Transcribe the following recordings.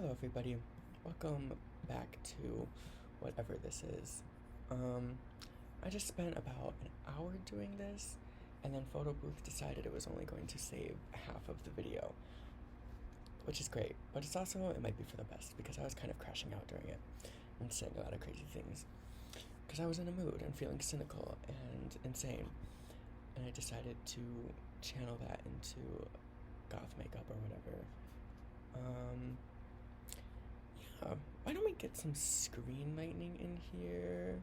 Hello everybody, welcome back to whatever this is. I just spent about an hour doing this, and then Photo Booth decided it was only going to save half of the video, which is great, but it might be for the best, because I was kind of crashing out during it, and saying a lot of crazy things, because I was in a mood and feeling cynical and insane, and I decided to channel that into goth makeup or whatever. Why don't we get some screen lightning in here?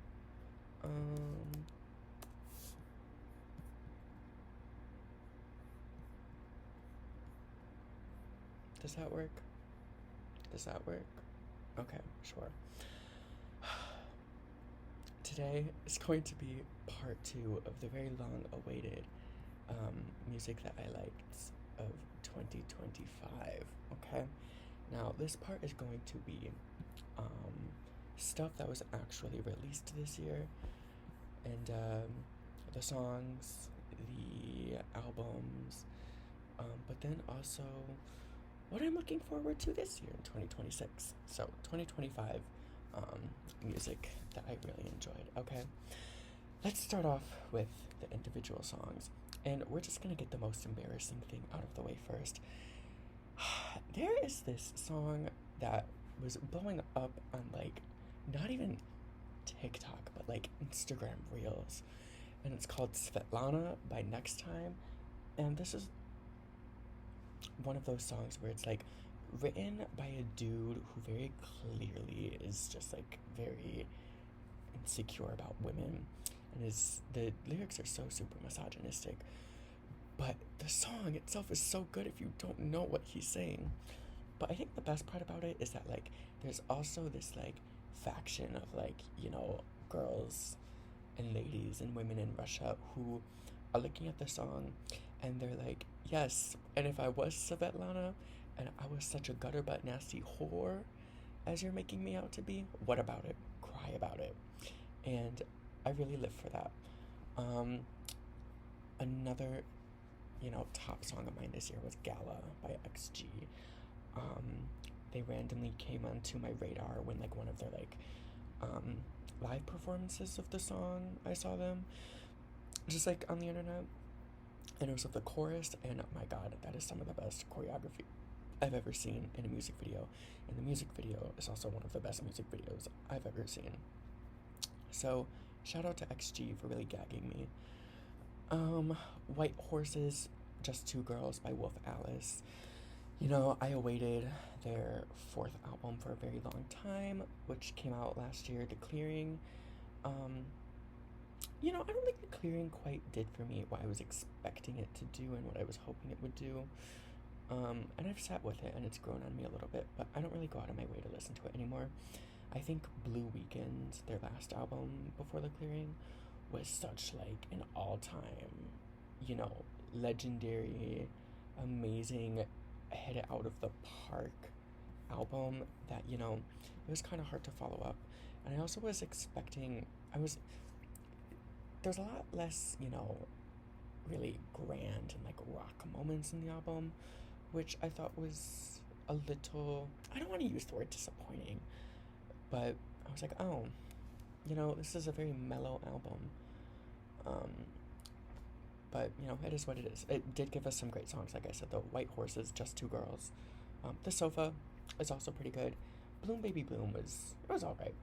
Does that work? Does that work? Okay, sure. Today is going to be part 2 of the very long awaited music that I liked of 2025, okay? Now, this part is going to be stuff that was actually released this year, and the songs, the albums, but then also what I'm looking forward to this year in 2026. So, 2025 music that I really enjoyed, okay? Let's start off with the individual songs, and we're just gonna get the most embarrassing thing out of the way first. There is this song that was blowing up on, like, not even TikTok, but like Instagram Reels, and it's called Svetlana by Next Time, and this is one of those songs where it's like written by a dude who very clearly is just like very insecure about women, and the lyrics are so super misogynistic, but the song itself is so good if you don't know what he's saying. But I think the best part about it is that, like, there's also this, like, faction of, like, girls and ladies and women in Russia who are looking at the song and they're like, yes, and if I was Svetlana and I was such a gutter butt nasty whore as you're making me out to be, what about it? Cry about it. And I really live for that. Another, top song of mine this year was Gala by XG. They randomly came onto my radar when, like, one of their, like, live performances of the song, I saw them, just, like, on the internet, and it was of the chorus, and, oh my god, that is some of the best choreography I've ever seen in a music video, and the music video is also one of the best music videos I've ever seen. So, shout out to XG for really gagging me. White Horses, Just Two Girls by Wolf Alice. I awaited their 4th album for a very long time, which came out last year, The Clearing. I don't think The Clearing quite did for me what I was expecting it to do and what I was hoping it would do. And I've sat with it, and it's grown on me a little bit, but I don't really go out of my way to listen to it anymore. I think Blue Weekend, their last album before The Clearing, was such, like, an all-time, legendary, amazing, hit it out of the park album that, it was kind of hard to follow up. And I also was expecting, there's a lot less, really grand and, like, rock moments in the album, which I thought was a little, I don't want to use the word disappointing, but I was like, oh, this is a very mellow album. But, it is what it is. It did give us some great songs, like I said, though. White Horses, Just Two Girls. The Sofa is also pretty good. Bloom Baby Bloom was alright.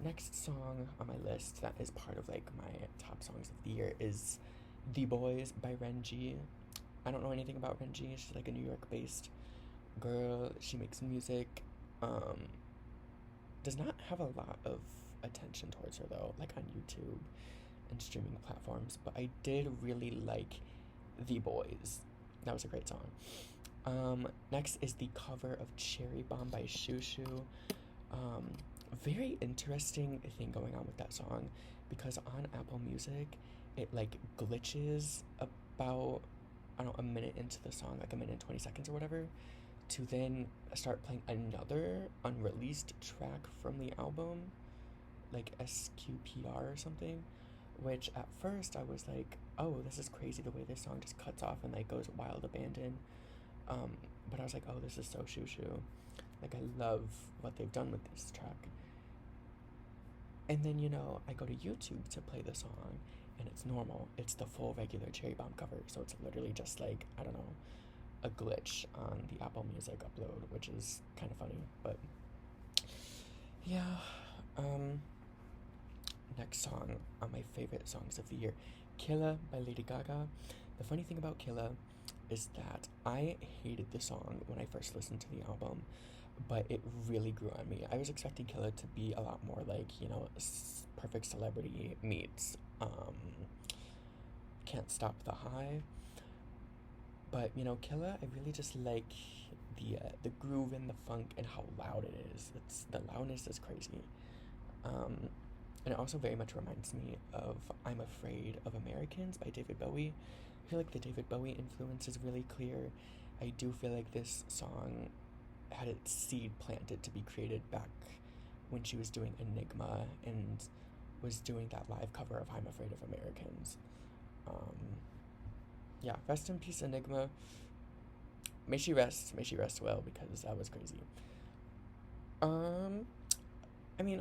Next song on my list that is part of, like, my top songs of the year is The Boys by Renji. I don't know anything about Renji. She's, like, a New York-based girl. She makes music. Does not have a lot of attention towards her, though, like, on YouTube and streaming platforms, but I did really like The Boys. That was a great song. Next is the cover of Cherry Bomb by Shushu. Very interesting thing going on with that song, because on Apple Music, it, like, glitches about, I don't know, a minute into the song, like a minute and 20 seconds or whatever, to then start playing another unreleased track from the album, like SQPR or something, which at first I was like, oh, this is crazy the way this song just cuts off and, like, goes wild abandon. But I was like, oh, this is so shoo-shoo. Like, I love what they've done with this track. And then, I go to YouTube to play the song, and it's normal. It's the full regular Cherry Bomb cover, so it's literally just like, I don't know, a glitch on the Apple Music upload, which is kind of funny, but yeah. Next song on my favorite songs of the year, Killa by Lady Gaga. The funny thing about Killa is that I hated the song when I first listened to the album, but it really grew on me. I was expecting Killa to be a lot more like, Perfect Celebrity meets Can't Stop the High. But, Killa, I really just like the groove and the funk and how loud it is. The loudness is crazy. And it also very much reminds me of I'm Afraid of Americans by David Bowie. I feel like the David Bowie influence is really clear. I do feel like this song had its seed planted to be created back when she was doing Enigma and was doing that live cover of I'm Afraid of Americans. Yeah, rest in peace, Enigma. May she rest well, because that was crazy.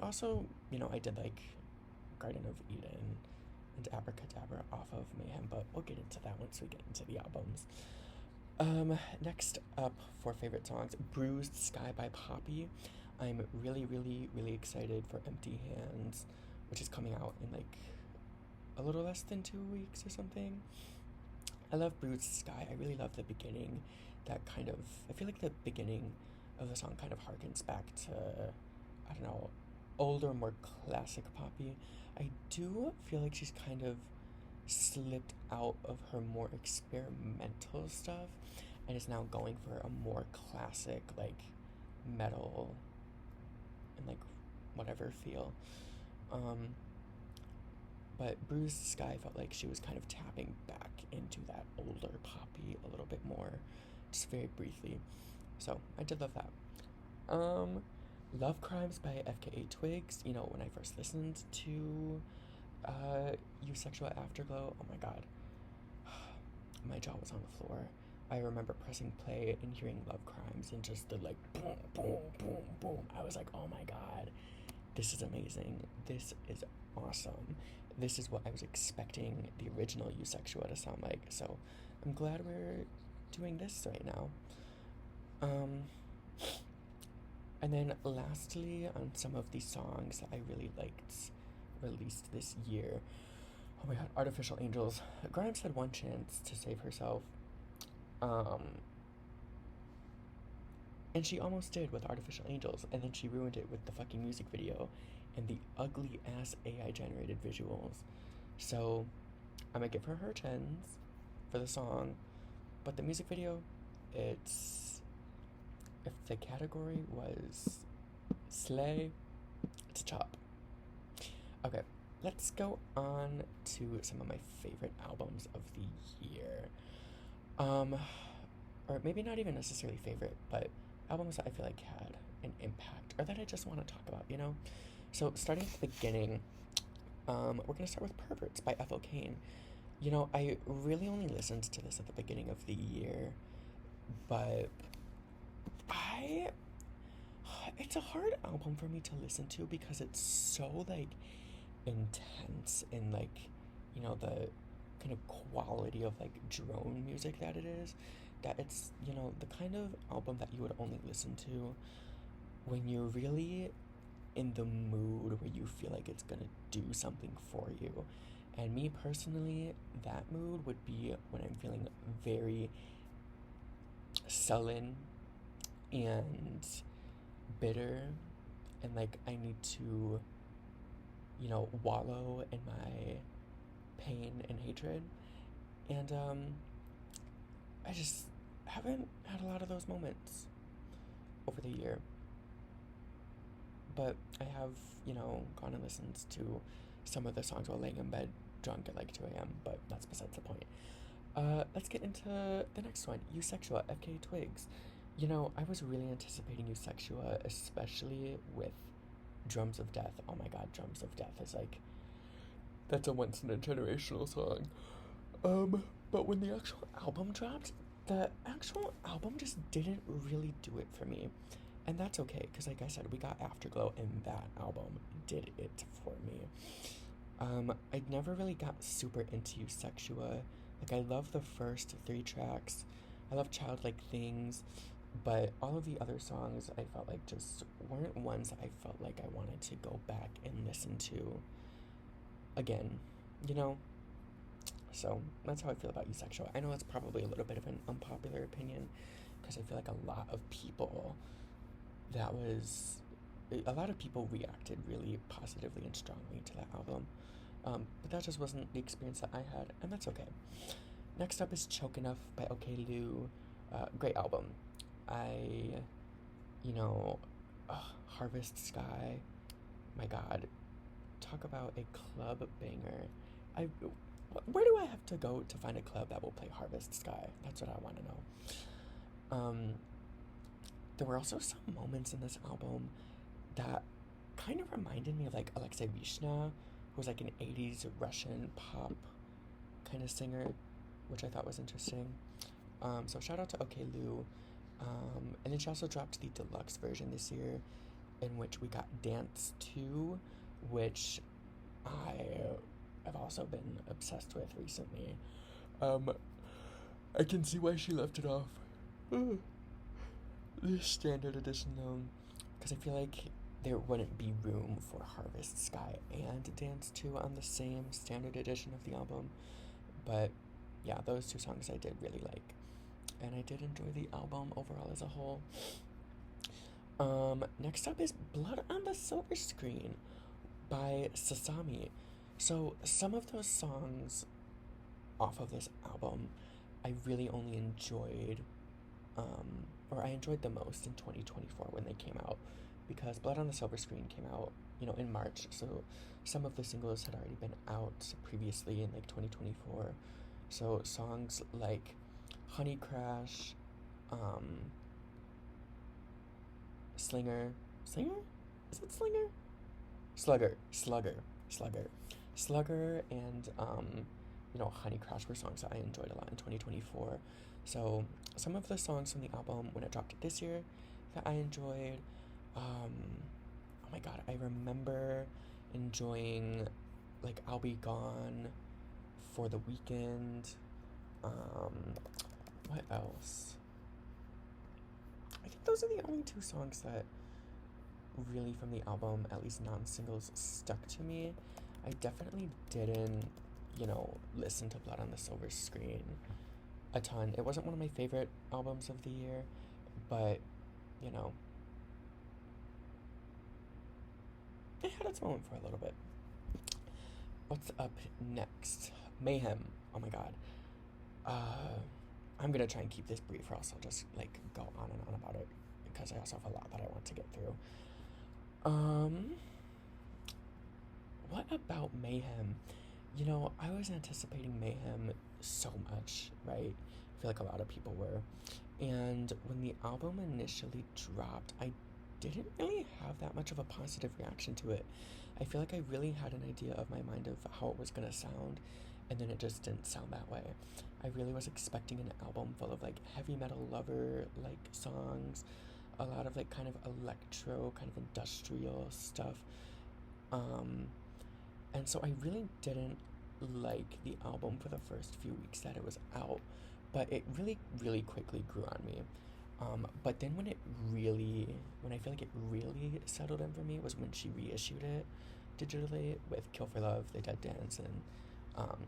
Also, I did like Garden of Eden and Abracadabra off of Mayhem, but we'll get into that once we get into the albums. Next up for favorite songs, Bruised Sky by Poppy. I'm really, really, really excited for Empty Hands, which is coming out in like a little less than 2 weeks or something. I love Bruised Sky. I really love the beginning. I feel like the beginning of the song kind of harkens back to, I don't know, older, more classic Poppy. I do feel like she's kind of slipped out of her more experimental stuff and is now going for a more classic, like, metal and, like, whatever feel. But Bruised Sky felt like she was kind of tapping back into that older Poppy a little bit more, just very briefly. So, I did love that. Love Crimes by FKA Twigs. When I first listened to Eusexual Afterglow, oh my god. My jaw was on the floor. I remember pressing play and hearing Love Crimes and just the like boom, boom, boom, boom. I was like, oh my god, this is amazing. This is awesome. This is what I was expecting the original Eusexual to sound like. So I'm glad we're doing this right now. And then lastly, on some of the songs that I really liked released this year. Oh my god, Artificial Angels. Grimes had one chance to save herself. And she almost did with Artificial Angels, and then she ruined it with the fucking music video and the ugly ass AI generated visuals. So I'm gonna give her her chance for the song, but the music video, if the category was slay, it's a chop. Okay, let's go on to some of my favorite albums of the year. Or maybe not even necessarily favorite, but albums that I feel like had an impact, or that I just want to talk about, So, starting at the beginning, we're gonna start with Perverts by Ethel Cain. I really only listened to this at the beginning of the year, but it's a hard album for me to listen to because it's so, like, intense and, like, the kind of quality of, like, drone music that it is, that it's, the kind of album that you would only listen to when you're really in the mood where you feel like it's gonna do something for you. And me personally, that mood would be when I'm feeling very sullen and bitter, and like I need to, wallow in my pain and hatred. And I just haven't had a lot of those moments over the year. But I have, gone and listened to some of the songs while laying in bed drunk at like 2 a.m., but that's besides the point. Let's get into the next one, Eusexual, FK Twigs. I was really anticipating Eusexual, especially with Drums of Death. Oh my god, Drums of Death is like, that's a once-in-a-generational song. But when the actual album dropped, the actual album just didn't really do it for me. And that's okay, because like I said, we got Afterglow, and that album did it for me. I never really got super into Sexua. Like, I love the first three tracks. I love Childlike Things, but all of the other songs I felt like just weren't ones that I felt like I wanted to go back and listen to again, you know? So that's how I feel about Sexua. I know it's probably a little bit of an unpopular opinion, because I feel like a lot of people reacted really positively and strongly to that album. But that just wasn't the experience that I had, and that's okay. Next up is Choke Enough by OK Lou. Great album. I, you know, Harvest Sky, my god, talk about a club banger. I, where do I have to go to find a club that will play Harvest Sky? That's what I want to know. There were also some moments in this album that kind of reminded me of like Alexei Vishna, who was like an 80s Russian pop kind of singer, which I thought was interesting. So shout out to OK Lou. And then she also dropped the deluxe version this year, in which we got Dance 2, which I have also been obsessed with recently. I can see why she left it off the standard edition though, because I feel like there wouldn't be room for Harvest Sky and Dance 2 on the same standard edition of the album. But yeah, those two songs I did really like, and I did enjoy the album overall as a whole. Next up is Blood on the Silver Screen by Sasami. So some of those songs off of this album I really only enjoyed, or I enjoyed the most in 2024 when they came out, because Blood on the Silver Screen came out, in March, so some of the singles had already been out previously in like 2024. So songs like Honey Crash, Slinger, is it Slinger? Slugger, and Honey Crash were songs that I enjoyed a lot in 2024. So some of the songs from the album when it dropped this year that I enjoyed, oh my god, I remember enjoying like I'll Be Gone, For the Weekend. What else? I think those are the only two songs that really from the album, at least non-singles, stuck to me. I definitely didn't, listen to Blood on the Silver Screen a ton. It wasn't one of my favorite albums of the year, but, it had its moment for a little bit. What's up next? Mayhem. Oh my god. I'm gonna try and keep this brief, or else I'll just go on and on about it, because I also have a lot that I want to get through. What about Mayhem? I was anticipating Mayhem so much, right? I feel like a lot of people were. And when the album initially dropped, I didn't really have that much of a positive reaction to it. I feel like I really had an idea of my mind of how it was gonna sound, and then it just didn't sound that way. I really was expecting an album full of heavy metal lover songs, a lot of kind of electro, kind of industrial stuff. And so I really didn't like the album for the first few weeks that it was out, but it really, really quickly grew on me. But then when I feel like it really settled in for me was when she reissued it digitally with Kill for Love, The Dead Dance, and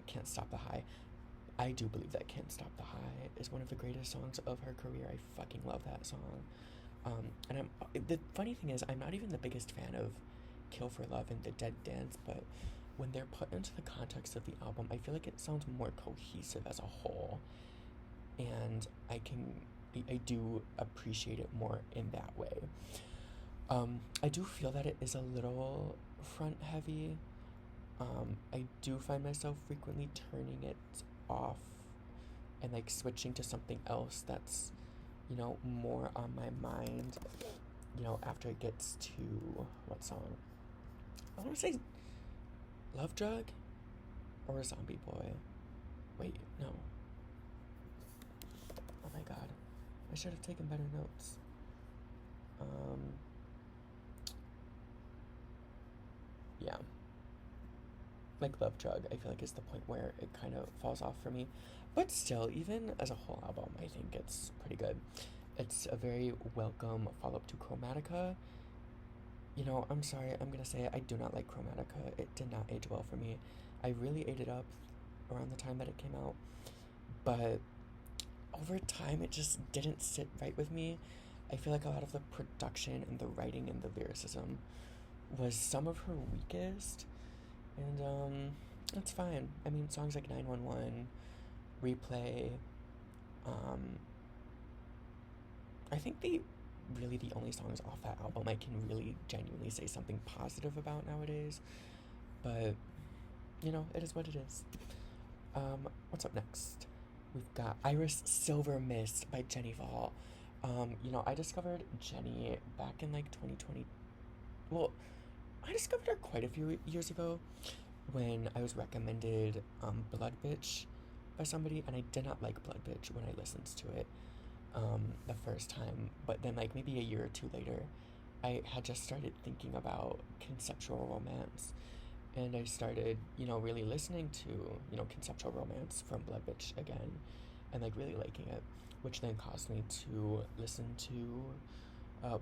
Can't Stop the High. I do believe that Can't Stop the High is one of the greatest songs of her career. I fucking love that song. And the funny thing is, I'm not even the biggest fan of Kill for Love and The Dead Dance, but when they're put into the context of the album, I feel like it sounds more cohesive as a whole, and I do appreciate it more in that way. I do feel that it is a little front heavy. I do find myself frequently turning it off and switching to something else that's more on my mind, after it gets to what song? I want to say Love Drug or Zombie Boy. Wait, no. Oh my god. I should have taken better notes. Yeah, like Love Drug, I feel like is the point where it kind of falls off for me. But still, even as a whole album, I think it's pretty good. It's a very welcome follow up to Chromatica. You know, I'm sorry, I'm gonna say it, I do not like Chromatica. It did not age well for me. I really ate it up around the time that it came out, but over time it just didn't sit right with me. I feel like a lot of the production and the writing and the lyricism was some of her weakest, and that's fine. I mean, songs like 911, Replay, um, I think the only songs off that album I can really genuinely say something positive about nowadays. But you know, it is what it is. What's up next? We've got Iris Silver Mist by Jenny Fall. You know, I discovered Jenny back in like 2020. Well, I discovered her quite a few years ago when I was recommended Blood Bitch by somebody, and I did not like Blood Bitch when I listened to it the first time. But then, like, maybe a year or two later, I had just started thinking about conceptual romance, and I started, you know, really listening to, you know, conceptual romance from Blood Bitch again, and like really liking it, which then caused me to listen to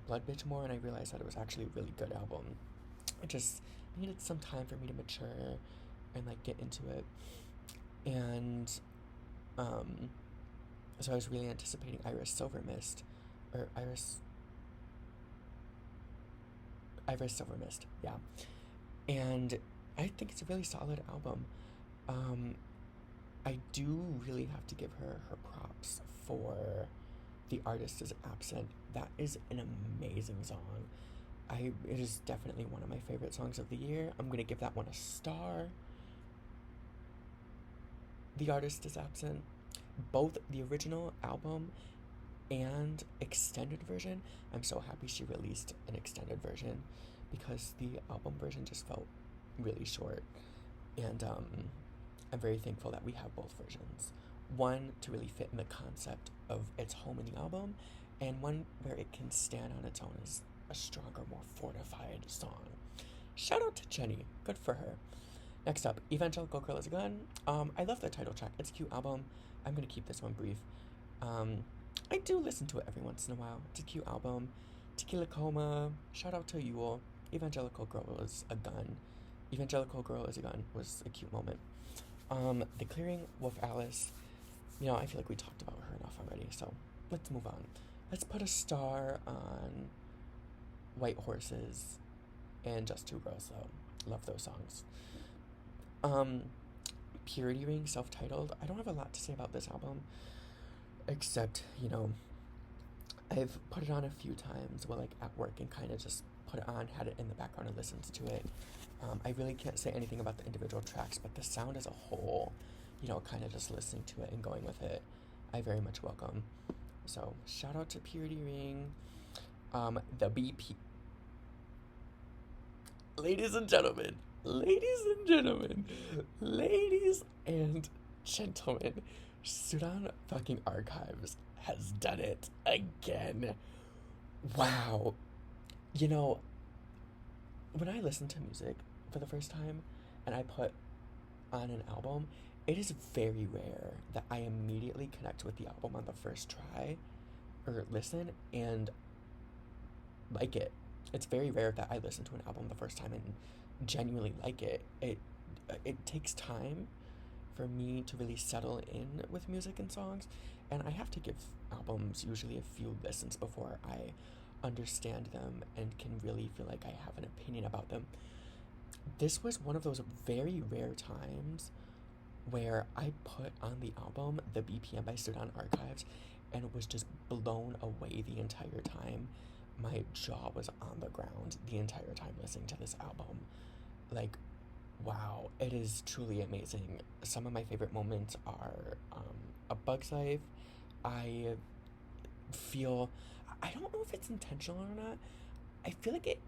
Blood Bitch more, and I realized that it was actually a really good album. It just needed some time for me to mature and like get into it, and um, so I was really anticipating Iris Silver Mist, or Iris Silver Mist, yeah, and I think it's a really solid album. Um, I do really have to give her props for The Artist is Absent. That is an amazing song. It is definitely one of my favorite songs of the year. I'm gonna give that one a star. The Artist is Absent. Both the original album and extended version. I'm so happy she released an extended version because the album version just felt really short. And I'm very thankful that we have both versions. One to really fit in the concept of its home in the album, and one where it can stand on its own as a stronger, more fortified song. Shout out to Jenny. Good for her. Next up, Evangelical Girl is a Gun. I love the title track. It's a cute album. I'm gonna keep this one brief. I do listen to it every once in a while. It's a cute album. Tequila Coma. Shout out to Yule. Evangelical Girl is a Gun. Evangelical Girl is a Gun was a cute moment. The Clearing, Wolf Alice. You know, I feel like we talked about her enough already, so let's move on. Let's put a star on White Horses and Just Two Girls, though. Love those songs. Purity Ring, self-titled. I don't have a lot to say about this album, except, you know, I've put it on a few times while, like, at work and kind of just put it on, had it in the background and listened to it. I really can't say anything about the individual tracks, but the sound as a whole, you know, kind of just listening to it and going with it, I very much welcome. So, shout out to Purity Ring. The BP. Ladies and gentlemen, Sudan fucking Archives has done it again. Wow. You know, when I listen to music for the first time and I put on an album, it is very rare that I immediately connect with the album on the first try or listen and like it. It's very rare that I listen to an album the first time and genuinely like it. It takes time for me to really settle in with music and songs, and I have to give albums usually a few listens before I understand them and can really feel like I have an opinion about them. This was one of those very rare times where I put on the album The BPM by Sudan Archives and was just blown away the entire time. My jaw was on the ground the entire time listening to this album. Like, wow, it is truly amazing. Some of my favorite moments are A Bug's Life. I feel, I don't know if it's intentional or not. I feel like it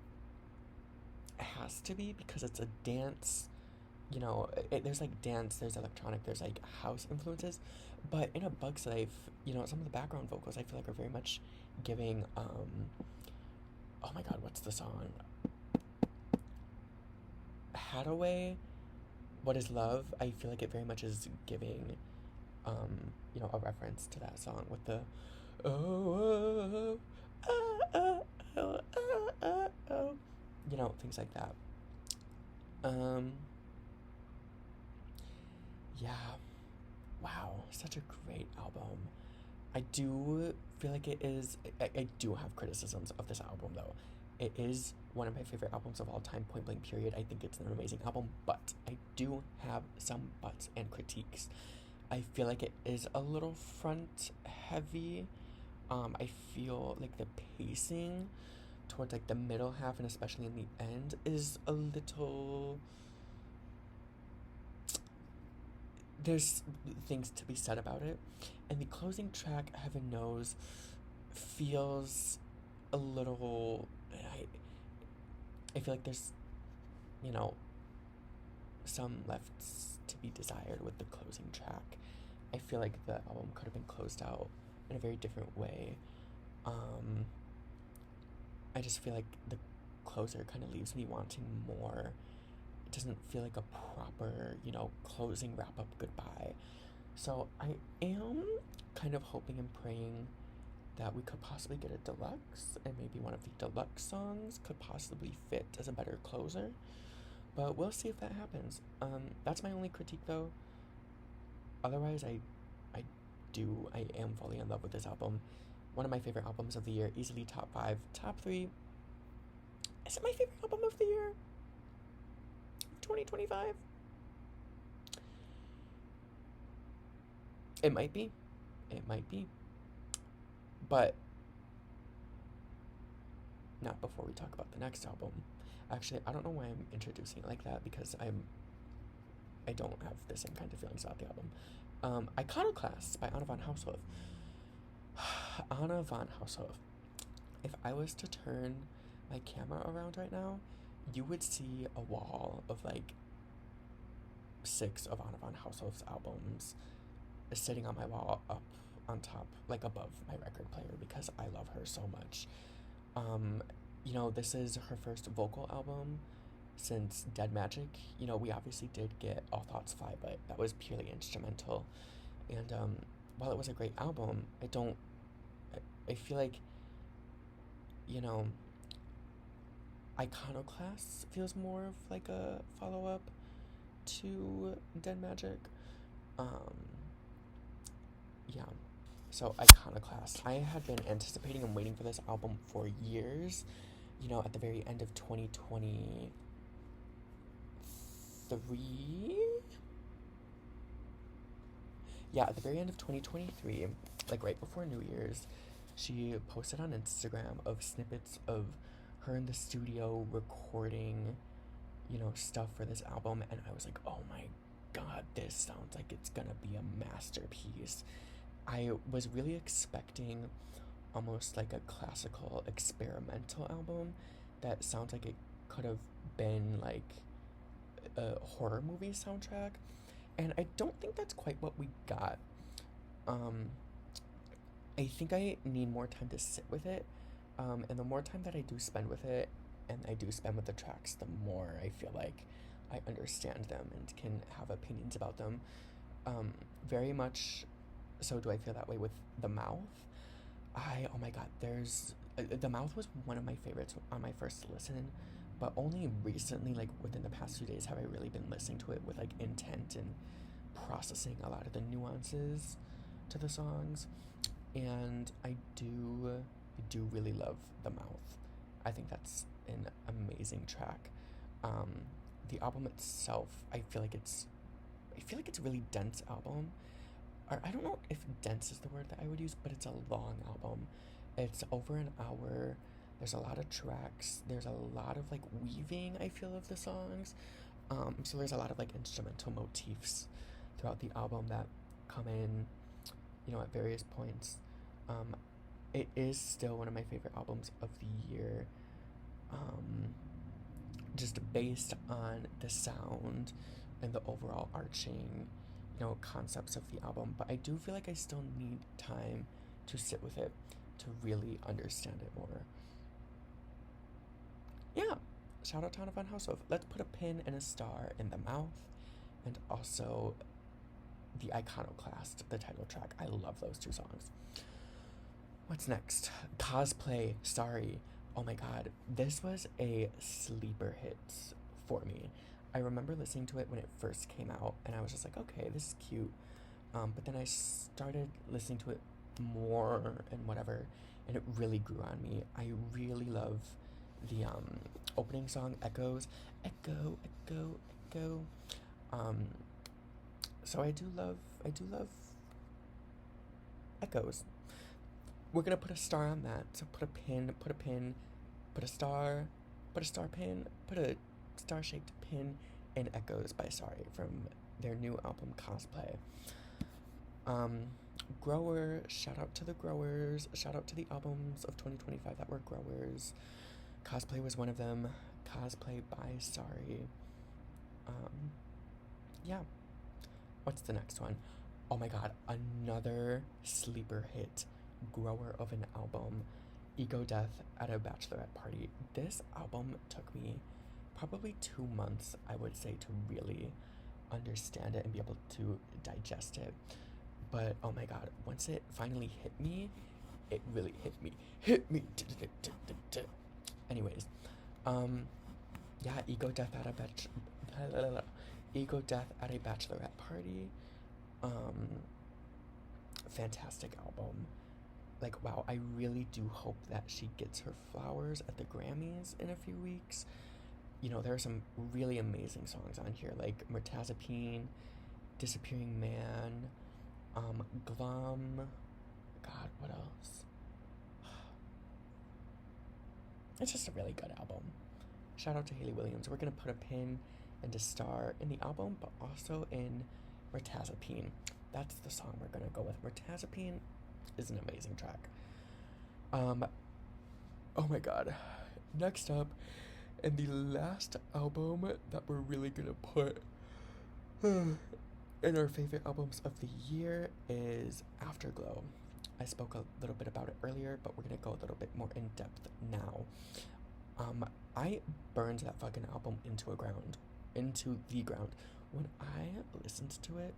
has to be because it's a dance, you know, there's like dance, there's electronic, there's like house influences. But in A Bug's Life, you know, some of the background vocals I feel like are very much giving oh my god, what's the song? Hadaway, What Is Love? I feel like it very much is giving, a reference to that song with the oh, oh, oh, oh, oh, oh, oh, things like that. Um, yeah, wow, such a great album. I do feel like it is. I do have criticisms of this album though. It is one of my favorite albums of all time, point blank period. I think it's an amazing album, but I do have some buts and critiques. I feel like it is a little front heavy. I feel like the pacing towards like the middle half and especially in the end is a little, there's things to be said about it. And the closing track, Heaven Knows, feels a little. I feel like there's, you know, some left to be desired with the closing track. I feel like the album could have been closed out in a very different way. I just feel like the closer kind of leaves me wanting more. It doesn't feel like a proper, closing wrap up goodbye. So I am kind of hoping and praying that we could possibly get a deluxe, and maybe one of the deluxe songs could possibly fit as a better closer. But we'll see if that happens. That's my only critique though. Otherwise, I am fully in love with this album. One of my favorite albums of the year, easily top 5, top 3. Is it my favorite album of the year? 2025? It might be. But not before we talk about the next album. Actually, I don't know why I'm introducing it like that, because I don't have the same kind of feelings about the album. Iconoclast by Anna von Haushove. Anna von Haushove. If I was to turn my camera around right now, you would see a wall of like 6 of Anna von Haushove's albums sitting on my wall up on top, like above my record player, because I love her so much. This is her first vocal album since Dead Magic. We obviously did get All Thoughts Fly, but that was purely instrumental. And while it was a great album, I feel like, Iconoclast feels more of like a follow-up to Dead Magic. Yeah. So Iconoclast. I had been anticipating and waiting for this album for years. At the very end of 2023. Yeah, at the very end of 2023, like right before New Year's, she posted on Instagram of snippets of her in the studio recording, stuff for this album, and I was like, oh my god, this sounds like it's gonna be a masterpiece. I was really expecting almost like a classical experimental album that sounds like it could have been like a horror movie soundtrack, and I don't think that's quite what we got. I think I need more time to sit with it, and the more time that I do spend with it, and I do spend with the tracks, the more I feel like I understand them and can have opinions about them. Very much so do I feel that way with The Mouth. Oh my god, The Mouth was one of my favorites on my first listen, but only recently, like within the past few days, have I really been listening to it with like intent and processing a lot of the nuances to the songs. And I do really love The Mouth. I think that's an amazing track. The album itself, I feel like it's a really dense album. Or I don't know if dense is the word that I would use, but it's a long album. It's over an hour. There's a lot of tracks. There's a lot of like weaving, I feel, of the songs. So there's a lot of like instrumental motifs throughout the album that come in, at various points. It is still one of my favorite albums of the year. Just based on the sound and the overall arching, concepts of the album. But I do feel like I still need time to sit with it to really understand it more. yeah, shout out Town of Fun House of. Let's put a pin and a star in the mouth, and also the Iconoclast, the title track. I love those two songs. What's next? Cosplay, sorry. Oh my god, this was a sleeper hit for me. I remember listening to it when it first came out, and I was just like, okay, this is cute. But then I started listening to it more and whatever, and it really grew on me. I really love the opening song, Echoes. Echo, echo, echo. Um, so I do love Echoes. We're gonna put a star on that. So put a pin, put a star, put a star pin, put a star-shaped pin in Echoes by Sorry from their new album Cosplay. Grower, shout out to the growers, shout out to the albums of 2025 that were growers. Cosplay was one of them. Cosplay by Sorry. Yeah. What's the next one? Oh my god, another sleeper hit, grower of an album, Ego Death at a Bachelorette Party. This album took me probably 2 months, I would say, to really understand it and be able to digest it. But oh my god, once it finally hit me, it really hit me. Hit me. Anyways, yeah, Ego Death at a Bachelorette Party. Fantastic album. Like, wow, I really do hope that she gets her flowers at the Grammys in a few weeks. You know, there are some really amazing songs on here, like Mirtazapine, Disappearing Man, Glum. God, what else? It's just a really good album. Shout out to Hayley Williams. We're gonna put a pin and a star in the album, but also in Mirtazapine. That's the song we're gonna go with. Mirtazapine is an amazing track. Oh my god. Next up, and the last album that we're really gonna put in our favorite albums of the year is Afterglow. I spoke a little bit about it earlier, but we're gonna go a little bit more in depth now. I burned that fucking album into the ground. When I listened to it,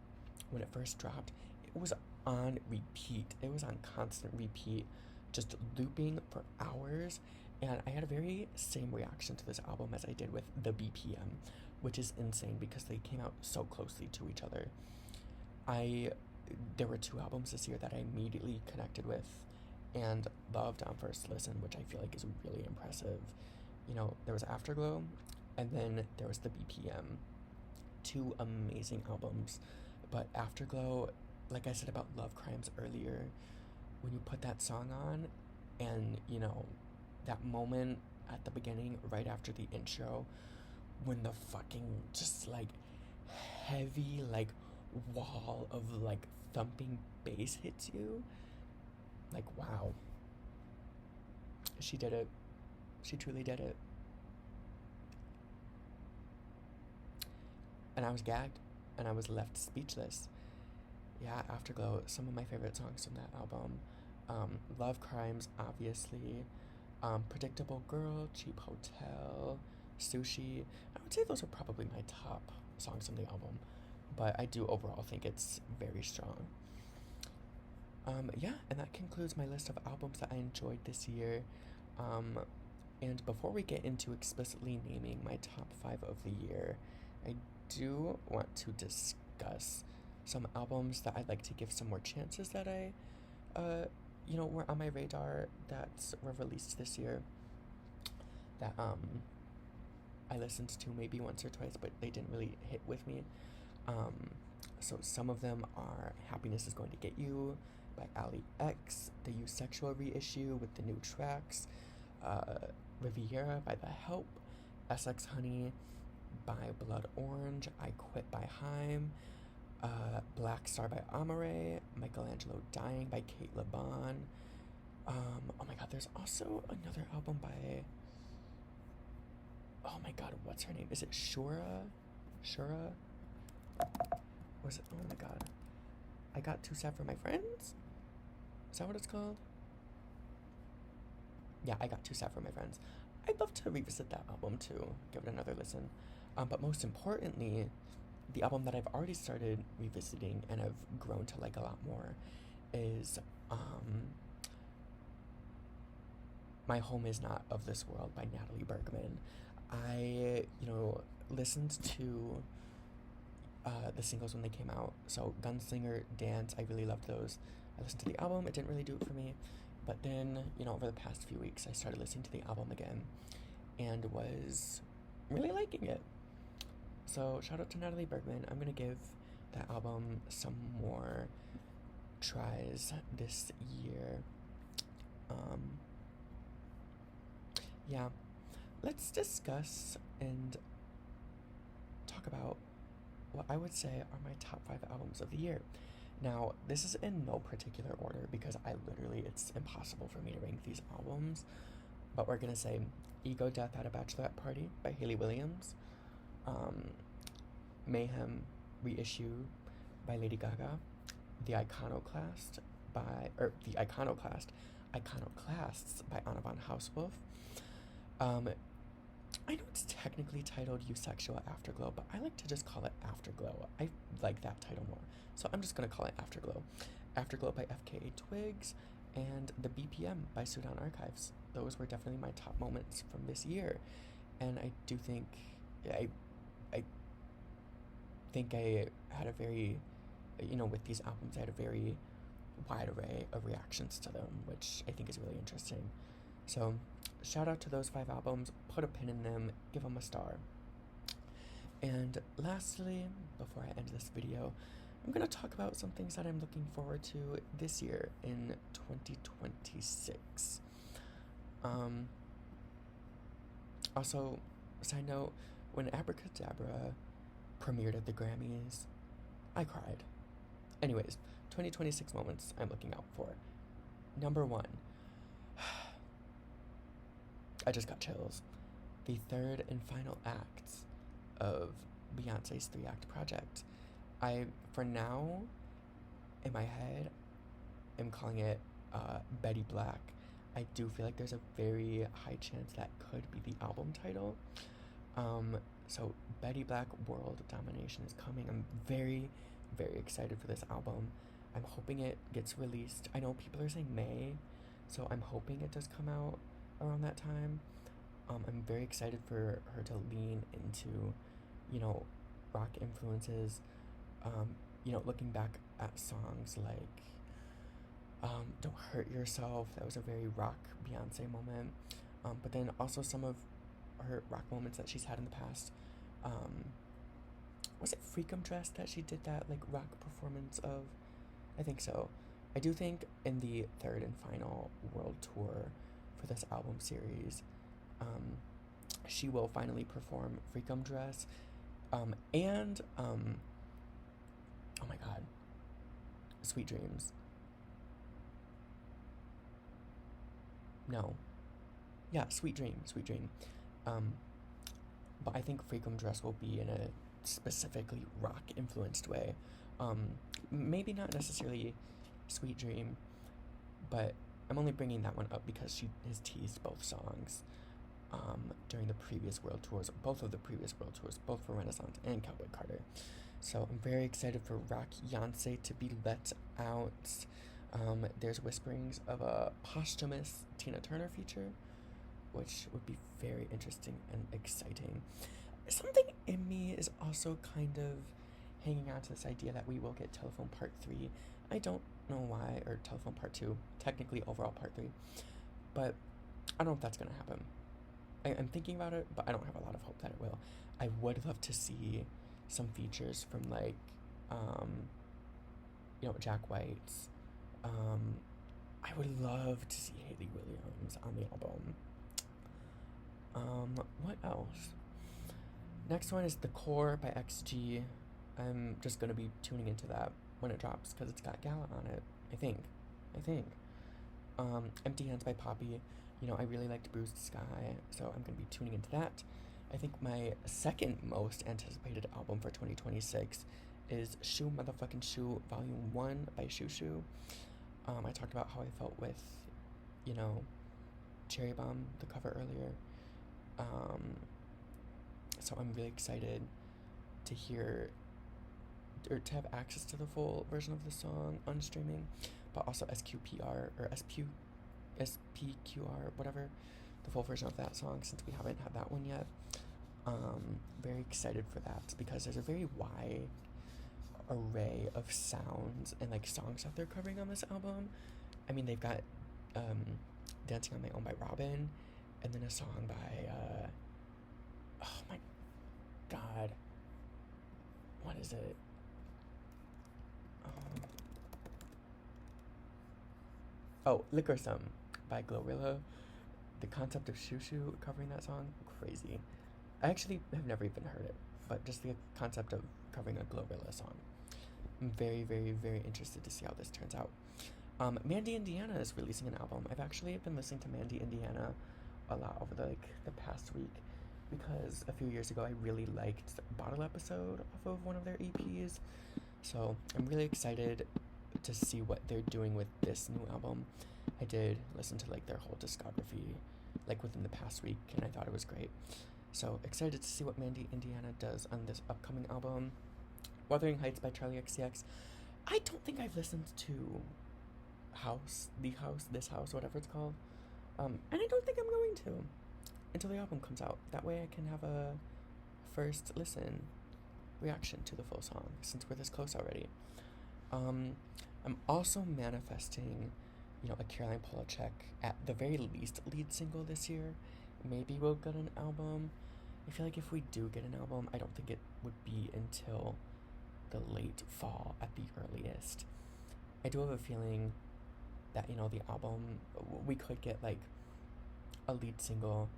when it first dropped, it was on repeat. It was on constant repeat, just looping for hours. And I had a very same reaction to this album as I did with the BPM, which is insane because they came out so closely to each other. There were 2 albums this year that I immediately connected with and loved on first listen, which I feel like is really impressive. You know, there was Afterglow, and then there was the BPM. 2 amazing albums. But Afterglow, like I said about Love Crimes earlier, when you put that song on, and, you know, that moment at the beginning, right after the intro, when the fucking just, like, heavy, like, wall of, like, thumping bass hits you, like, wow. She did it. She truly did it. And I was gagged, and I was left speechless. Yeah, Afterglow, some of my favorite songs from that album. Love Crimes, obviously. Predictable Girl, Cheap Hotel, Sushi. I would say those are probably my top songs from the album, but I do overall think it's very strong. Yeah, and that concludes my list of albums that I enjoyed this year. And before we get into explicitly naming my top 5 of the year, I do want to discuss some albums that I'd like to give some more chances that were on my radar that were released this year that I listened to maybe once or twice, but they didn't really hit with me. So some of them are Happiness Is Going to Get You by Ali X, the Eusexual reissue with the new tracks, Riviera by The Help, SX Honey by Blood Orange, I Quit by Haim, Black Star by Amare, Michelangelo Dying by Kate LeBon. Oh my god, there's also another album by, oh my god, what's her name? Is it Shura? Was it? Oh my god. I Got Too Sad for My Friends? Is that what it's called? yeah, I Got Too Sad for My Friends. I'd love to revisit that album too, give it another listen. But most importantly, the album that I've already started revisiting and have grown to like a lot more is My Home Is Not of This World by Natalie Bergman. I, listened to the singles when they came out. So Gunslinger, Dance, I really loved those. I listened to the album, it didn't really do it for me. But then, over the past few weeks, I started listening to the album again and was really liking it. So shout out to Natalie Bergman. I'm gonna give that album some more tries this year. Yeah, let's discuss and talk about what I would say are my top 5 albums of the year. Now, this is in no particular order because it's impossible for me to rank these albums. But we're gonna say Ego Death at a Bachelorette Party by Hayley Williams, Mayhem Reissue by Lady Gaga, The Iconoclasts by Anna von Hauswolf. I know it's technically titled Eusexual Afterglow, but I like to just call it Afterglow. I like that title more, so I'm just gonna call it Afterglow. Afterglow by FKA Twigs, and The BPM by Sudan Archives. Those were definitely my top moments from this year, and I do think I think I had a very, with these albums, I had a very wide array of reactions to them, which I think is really interesting. So, shout out to those 5 albums, put a pin in them, give them a star. And lastly, before I end this video, I'm going to talk about some things that I'm looking forward to this year in 2026. Also, side note, when Abracadabra premiered at the Grammys, I cried. Anyways, 2026 moments I'm looking out for. Number 1. I just got chills. The 3rd and final act of Beyonce's 3-act project. I, for now, in my head, am calling it Betty Black. I do feel like there's a very high chance that could be the album title. So Betty Black World Domination is coming. I'm very, very excited for this album. I'm hoping it gets released. I know people are saying May, so I'm hoping it does come out around that time. I'm very excited for her to lean into, rock influences. Looking back at songs like Don't Hurt Yourself, that was a very rock Beyonce moment. But then also some of her rock moments that she's had in the past. Was it Freakum Dress that she did that rock performance of? I think so. I do think in the 3rd and final world tour for this album series, she will finally perform Freakum Dress, and oh my god, Sweet Dreams. No, yeah, Sweet Dream. But I think Freakum Dress will be in a specifically rock influenced way. Maybe not necessarily Sweet Dream, but I'm only bringing that one up because she has teased both songs during the previous world tours, both of the previous world tours, both for Renaissance and Cowboy Carter. So I'm very excited for Rock Beyonce to be let out. There's whisperings of a posthumous Tina Turner feature, which would be very interesting and exciting. Something in me is also kind of hanging on to this idea that we will get Telephone Part 3. I don't know why, or Telephone Part 2, technically overall Part 3, but I don't know if that's going to happen. I'm thinking about it, but I don't have a lot of hope that it will. I would love to see some features from Jack White's. I would love to see Hayley Williams on the album. What else? Next one is The Core by XG. I'm just gonna be tuning into that when it drops because it's got Gala on it. I think. Empty Hands by Poppy. I really liked Bruised Sky, so I'm gonna be tuning into that. I think my second most anticipated album for 2026 is Shoe Motherfucking Shoe Volume 1 by Shoo Shoo. I talked about how I felt with, Cherry Bomb, the cover earlier. So I'm really excited to hear or to have access to the full version of the song on streaming, but also SQPR or SPQR, whatever, the full version of that song, since we haven't had that one yet. Very excited for that because there's a very wide array of sounds and like songs that they're covering on this album. I mean, they've got Dancing on My Own by Robin, and then a song by oh my god, what is it? Liquor Some by Glorilla. The concept of Shoo Shoo covering that song, crazy. I actually have never even heard it, but just the concept of covering a Glorilla song. I'm very, very, very interested to see how this turns out. Mandy Indiana is releasing an album. I've actually been listening to Mandy Indiana a lot over the past week because a few years ago I really liked Bottle Episode off of one of their EPs. So I'm really excited to see what they're doing with this new album. I did listen to like their whole discography like within the past week, and I thought it was great. So excited to see what Mandy Indiana does on this upcoming album. Wuthering Heights by Charlie XCX. I don't think I've listened to This House, whatever it's called. And I don't think I'm going to until the album comes out. That way I can have a first listen reaction to the full song, since we're this close already. I'm also manifesting, a Caroline Polachek, at the very least, lead single this year. Maybe we'll get an album. I feel like if we do get an album, I don't think it would be until the late fall at the earliest. I do have a feeling that, the album, we could get like a lead single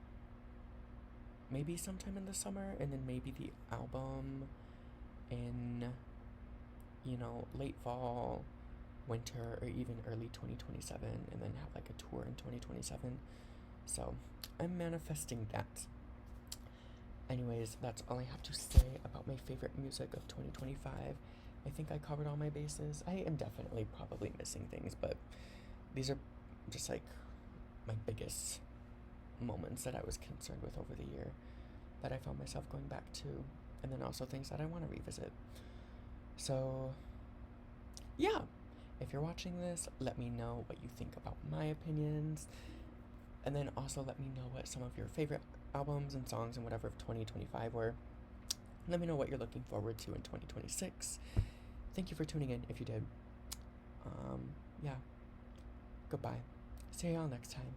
maybe sometime in the summer, and then maybe the album in, late fall, winter, or even early 2027, and then have like a tour in 2027. So I'm manifesting that. Anyways, that's all I have to say about my favorite music of 2025. I think I covered all my bases. I am definitely probably missing things, but these are just like my biggest moments that I was concerned with over the year that I found myself going back to, and then also things that I want to revisit. So yeah, if you're watching this, let me know what you think about my opinions, and then also let me know what some of your favorite albums and songs and whatever of 2025 were. Let me know what you're looking forward to in 2026. Thank you for tuning in if you did. Yeah, goodbye. See y'all next time.